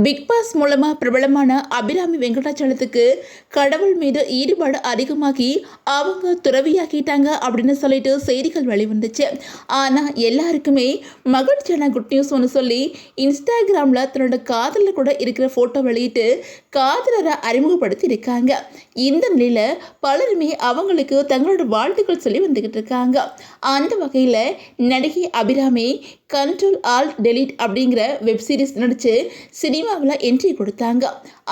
Big pass மூலமா பிரபலமான அபிராமி வெங்கடாச்சலத்துக்கு கடவுள் மீது ஈடுபாடு அதிகமாகி அவங்க துறவியாக்கிட்டாங்க அப்படின்னு சொல்லிட்டு செய்திகள் வெளிவந்துச்சு. ஆனால் எல்லாருக்குமே மகிழ்ச்சியான குட் நியூஸ் ஒன்று சொல்லி இன்ஸ்டாகிராமில் தன்னோட காதலில் கூட இருக்கிற ஃபோட்டோ வெளியிட்டு காதலரை அறிமுகப்படுத்தி இருக்காங்க. இந்த நிலையில் பலருமே அவங்களுக்கு தங்களோட வாழ்த்துக்கள் சொல்லி வந்துக்கிட்டு இருக்காங்க. அந்த வகையில் நடிகை அபிராமி கண்ட்ரோல் ஆல்ட் டெலீட் அப்படிங்கிற வெப் சீரிஸ் நடித்து சினிமாவில் என்ட்ரி கொடுத்தாங்க.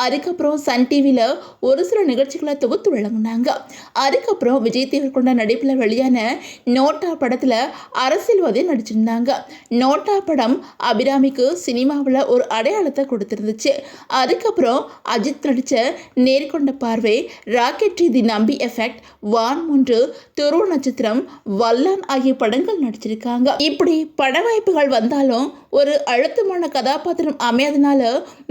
அதுக்கப்புறம் சன் டிவியில் ஒரு சில நிகழ்ச்சிகளை தொகுத்து வழங்கினாங்க. அதுக்கப்புறம் விஜய் தேவர்கொண்ட நடிப்பில் வெளியான நோட்டா படத்தில் அரசியல்வாதியை நடிச்சிருந்தாங்க. நோட்டா படம் அபிராமிக்கு சினிமாவில் ஒரு அடையாளத்தை கொடுத்துருந்துச்சு. அதுக்கப்புறம் அஜித் நடித்த நேர்கொண்ட பார்வை, ராக்கெட்ரி, தி நம்பி எஃபெக்ட், வான் 3, துருவ நட்சத்திரம், வல்லான் ஆகிய படங்கள் நடிச்சிருக்காங்க. இப்படி பட வாய்ப்புகள் வந்தாலும் ஒரு அழுத்தமான கதாபாத்திரம் அமையாதனால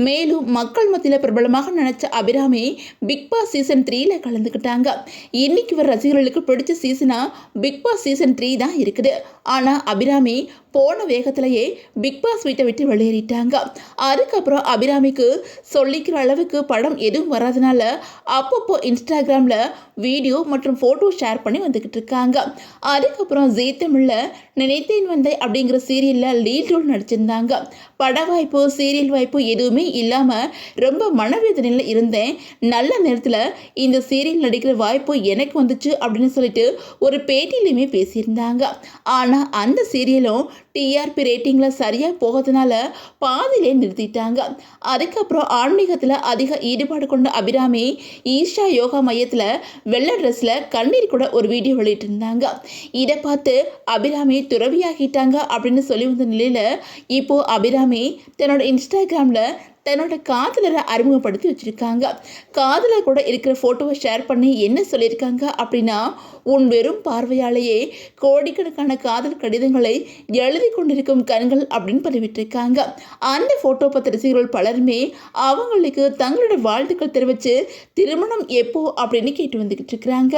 மேலும் மக்கள் மத்தியில் பிரபலமாக நினைச்ச அபிராமி பிக் பாஸ் சீசன் 3ல கலந்துக்கிட்டாங்க. இன்னைக்கு வர ரசிகர்களுக்கு பிடிச்ச சீசனா பிக் பாஸ் சீசன் 3 தான் இருக்குது. ஆனால் அபிராமி போன வேகத்திலேயே பிக் பாஸ் வீட்டை விட்டு வெளியேறிட்டாங்க. அதுக்கப்புறம் அபிராமிக்கு சொல்லிக்கிற அளவுக்கு படம் எதுவும் வராதனால அப்பப்போ இன்ஸ்டாகிராமில் வீடியோ மற்றும் ஃபோட்டோ ஷேர் பண்ணி வந்துக்கிட்டு இருக்காங்க. அதுக்கப்புறம் ஜீ தமிழில் நினைத்தேன் வந்தை அப்படிங்கிற சீரியலில் லீட் ரோல் நடிச்சிருந்தாங்க. பட வாய்ப்பு, சீரியல் வாய்ப்பு எதுவுமே இல்லாமல் ரொம்ப மனவேதனையில் இருந்தேன். நல்ல நேரத்தில் இந்த சீரியல் நடிக்கிற வாய்ப்பு எனக்கு வந்துச்சு அப்படின்னு சொல்லிட்டு ஒரு பேட்டியிலையுமே பேசியிருந்தாங்க. ஆனால் அந்த சீரியலும் டிஆர்பி ரேட்டிங்கில் சரியாக போகிறதுனால பாதியிலே நிறுத்திட்டாங்க. அதுக்கப்புறம் ஆன்மீகத்தில் அதிக ஈடுபாடு கொண்ட அபிராமி ஈஷா யோகா மையத்தில் வெள்ளை ட்ரெஸ்ஸில் கண்ணீர் கூட ஒரு வீடியோ வெளியிட்டிருந்தாங்க. இதை பார்த்து அபிராமி துறவியாகிட்டாங்க அப்படின்னு சொல்லி வந்த நிலையில் இப்போது அபிராமி தன்னோட இன்ஸ்டாகிராமில் தன்னோட காதலரை அறிமுகப்படுத்தி வச்சுருக்காங்க. காதலர் கூட இருக்கிற ஃபோட்டோவை ஷேர் பண்ணி என்ன சொல்லியிருக்காங்க அப்படின்னா, உன் வெறும் பார்வையாலேயே கோடிக்கணக்கான காதல் கடிதங்களை எழுதி கொண்டிருக்கும் கண்கள் அப்படின்னு பதிவிட்டிருக்காங்க. அந்த ஃபோட்டோ பார்த்த ரசிகர்கள் பலருமே அவங்களுக்கு தங்களோட வாழ்த்துக்கள் தெரிவித்து திருமணம் எப்போ அப்படின்னு கேட்டு வந்துக்கிட்டு இருக்கிறாங்க.